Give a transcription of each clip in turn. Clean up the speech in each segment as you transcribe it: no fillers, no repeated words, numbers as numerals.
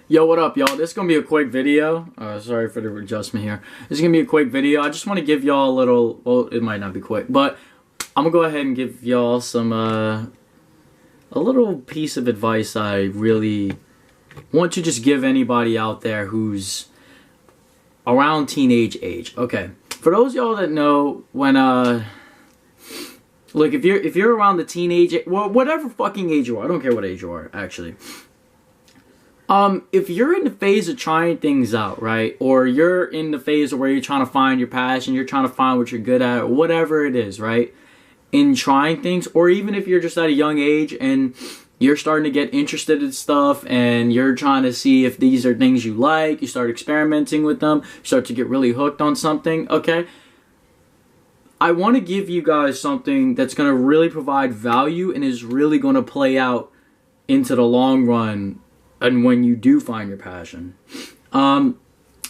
Yo, what up, y'all? This is gonna be a quick video. Sorry for the adjustment here. This is gonna be a quick video. I just want to give y'all a little, well, it might not be quick, but I'm gonna go ahead and give y'all some, a little piece of advice I really want to just give anybody out there who's around teenage age. Okay, for those y'all that know, when, look, if you're around the teenage, well, whatever fucking age you are, I don't care what age you are, actually. If you're in the phase of trying things out, right? Or you're in the phase where you're trying to find your passion, you're trying to find what you're good at, or whatever it is, right? In trying things, or even if you're just at a young age and you're starting to get interested in stuff and you're trying to see if these are things you like, you start experimenting with them, you start to get really hooked on something, okay? I want to give you guys something that's going to really provide value and is really going to play out into the long run and when you do find your passion. And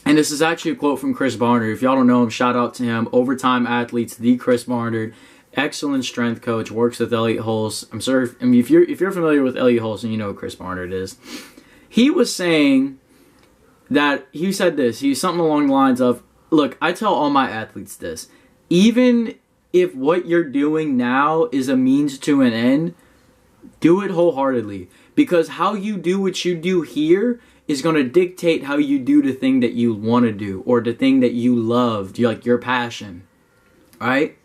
this is actually a quote from Chris Barnard. If y'all don't know him, shout out to him. Overtime Athletes, the Chris Barnard, excellent strength coach, works with Elliot Hulse. I'm sorry, I mean, if you're familiar with Elliot Hulse, and you know who Chris Barnard is. He was saying that, he said this, he's something along the lines of, look, I tell all my athletes this, even if what you're doing now is a means to an end, do it wholeheartedly. Because how you do what you do here is going to dictate how you do the thing that you want to do, or the thing that you loved, like your passion, right?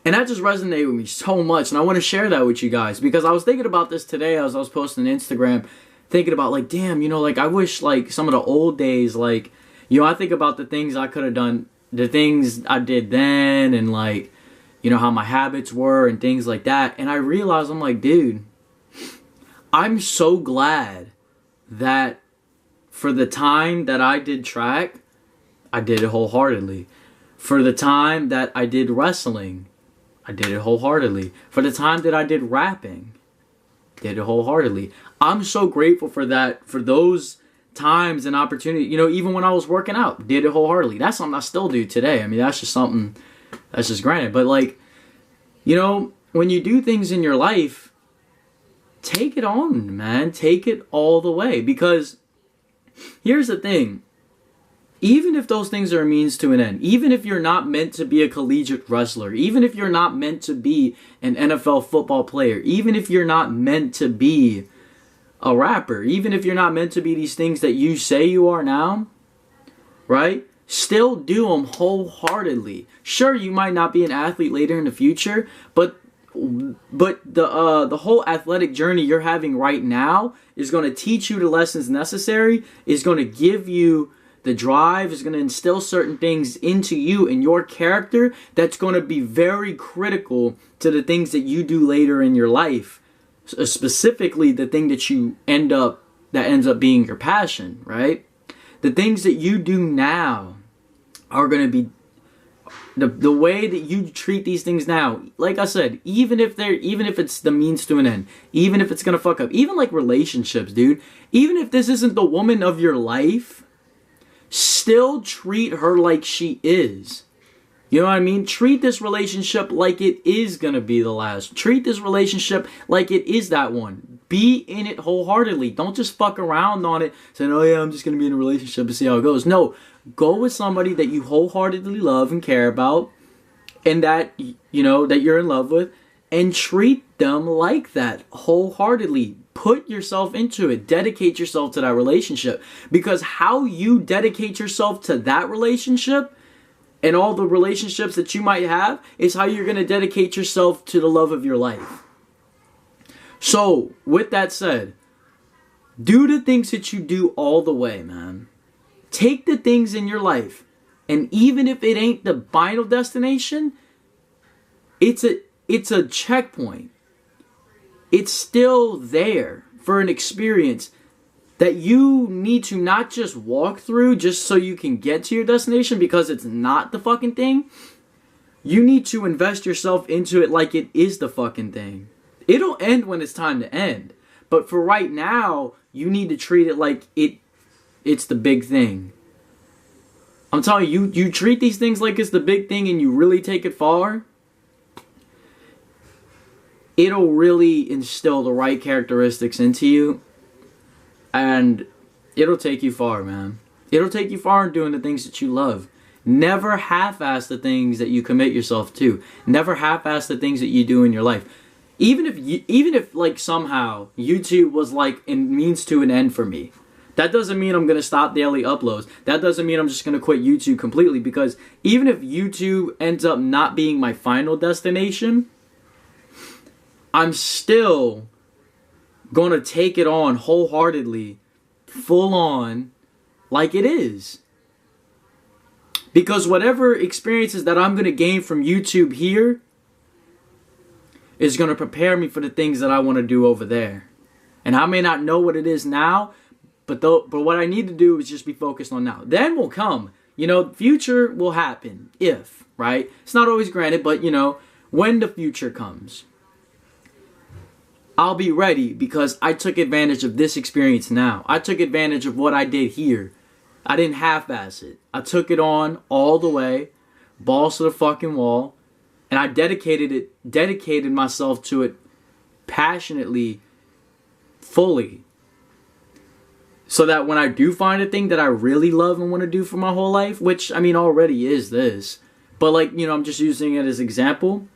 And that just resonated with me so much, and I want to share that with you guys, because I was thinking about this today as I was posting on Instagram, thinking about, like, damn, you know, like, I wish, like, some of the old days, like, you know, I think about the things I could have done, the things I did then, and, like, you know, how my habits were, and things like that, and I realized, I'm like, dude, I'm so glad that for the time that I did track, I did it wholeheartedly. For the time that I did wrestling, I did it wholeheartedly. For the time that I did rapping, did it wholeheartedly. I'm so grateful for that, for those times and opportunities. You know, even when I was working out, did it wholeheartedly. That's something I still do today. I mean, that's just something, that's just granted. But, like, you know, when you do things in your life, take it on, man. Take it all the way. Because here's the thing. Even if those things are a means to an end, even if you're not meant to be a collegiate wrestler, even if you're not meant to be an NFL football player, even if you're not meant to be a rapper, even if you're not meant to be these things that you say you are now, right? Still do them wholeheartedly. Sure, you might not be an athlete later in the future, but the whole athletic journey you're having right now is going to teach you the lessons necessary, is going to give you the drive, is going to instill certain things into you and your character that's going to be very critical to the things that you do later in your life, specifically the thing that ends up being your passion, right? The things that you do now are going to be the way that you treat these things now. Like I said, even if it's the means to an end, even if it's gonna fuck up, even like relationships, dude, even if this isn't the woman of your life, still treat her like she is. You know what I mean? Treat this relationship like it is gonna be the last. Treat this relationship like it is that one. Be in it wholeheartedly. Don't just fuck around on it saying, oh yeah, I'm just gonna be in a relationship and see how it goes. No, go with somebody that you wholeheartedly love and care about, and that, you know, that you're in love with, and treat them like that wholeheartedly. Put yourself into it. Dedicate yourself to that relationship. Because how you dedicate yourself to that relationship and all the relationships that you might have is how you're going to dedicate yourself to the love of your life. So, with that said, do the things that you do all the way, man. Take the things in your life, and even if it ain't the final destination, it's a checkpoint. It's still there for an experience that you need to not just walk through just so you can get to your destination, because it's not the fucking thing. You need to invest yourself into it like it is the fucking thing. It'll end when it's time to end. But for right now, you need to treat it like it's the big thing. I'm telling you, you treat these things like it's the big thing and you really take it far, it'll really instill the right characteristics into you. And It'll take you far, man. It'll take you far in doing the things that you love. Never half-ass the things that you commit yourself to. Never half-ass the things that you do in your life. Even if like somehow YouTube was like a means to an end for me, that doesn't mean I'm gonna stop daily uploads. That doesn't mean I'm just gonna quit YouTube completely, because even if YouTube ends up not being my final destination, I'm still gonna take it on wholeheartedly, full on, like it is. Because whatever experiences that I'm gonna gain from YouTube here is gonna prepare me for the things that I want to do over there. And I may not know what it is now, but what I need to do is just be focused on now. Then will come. You know, future will happen if, right? It's not always granted, but you know, when the future comes, I'll be ready because I took advantage of this experience now. I took advantage of what I did here. I didn't half-ass it. I took it on all the way, balls to the fucking wall, and I dedicated myself to it passionately, fully. So that when I do find a thing that I really love and want to do for my whole life, which, I mean, already is this, but like, you know, I'm just using it as an example.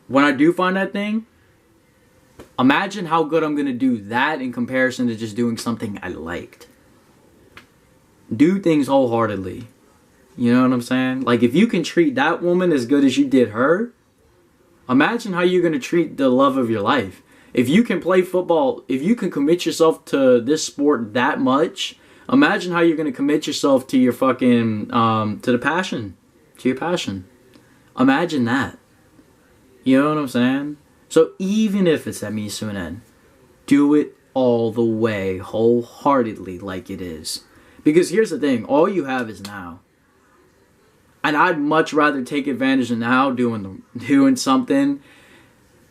When I do find that thing, imagine how good I'm going to do that in comparison to just doing something I liked. Do things wholeheartedly. You know what I'm saying? Like, if you can treat that woman as good as you did her, imagine how you're going to treat the love of your life. If you can play football, if you can commit yourself to this sport that much, imagine how you're going to commit yourself to your fucking, to your passion. Imagine that. You know what I'm saying? So even if it's that means to an end, do it all the way, wholeheartedly, like it is. Because here's the thing, all you have is now. And I'd much rather take advantage of now doing something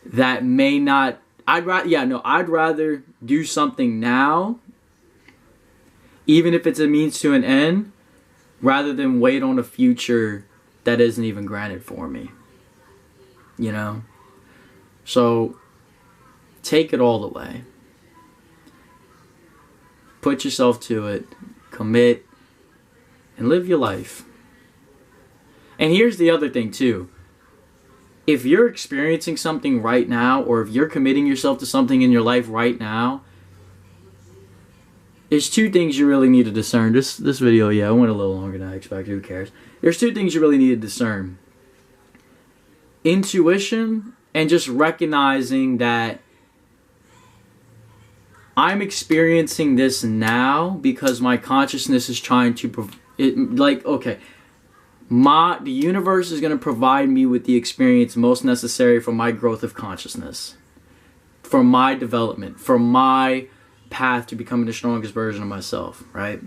that may not. I'd rather do something now, even if it's a means to an end, rather than wait on a future that isn't even granted for me. You know? So, take it all the way. Put yourself to it, commit, and live your life. And here's the other thing too. If you're experiencing something right now, or if you're committing yourself to something in your life right now, there's two things you really need to discern. This video, yeah, it went a little longer than I expected. Who cares? There's two things you really need to discern. Intuition and just recognizing that I'm experiencing this now because my consciousness is trying to the universe is going to provide me with the experience most necessary for my growth of consciousness, for my development, for my path to becoming the strongest version of myself, right?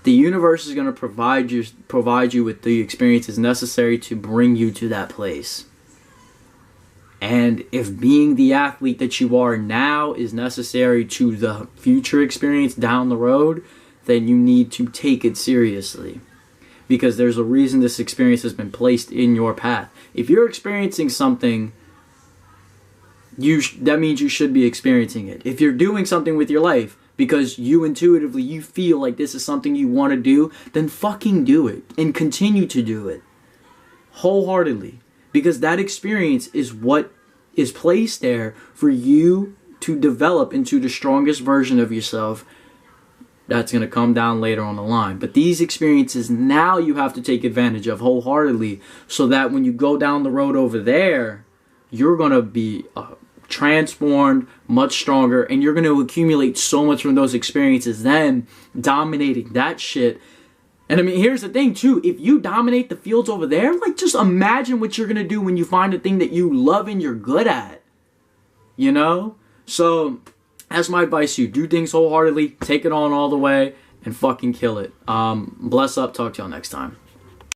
The universe is going to provide you with the experiences necessary to bring you to that place. And if being the athlete that you are now is necessary to the future experience down the road, then you need to take it seriously. Because there's a reason this experience has been placed in your path. If you're experiencing something, that means you should be experiencing it. If you're doing something with your life because you intuitively, you feel like this is something you want to do, then fucking do it. And continue to do it. Wholeheartedly. Because that experience is what is placed there for you to develop into the strongest version of yourself. That's going to come down later on the line. But these experiences now you have to take advantage of wholeheartedly, so that when you go down the road over there, you're going to be transformed, much stronger, and you're going to accumulate so much from those experiences, then dominating that shit. And I mean, here's the thing too, if you dominate the fields over there, like, just imagine what you're going to do when you find a thing that you love and you're good at. You know? So, that's my advice to you. Do things wholeheartedly, take it on all the way, and fucking kill it. Bless up, talk to y'all next time.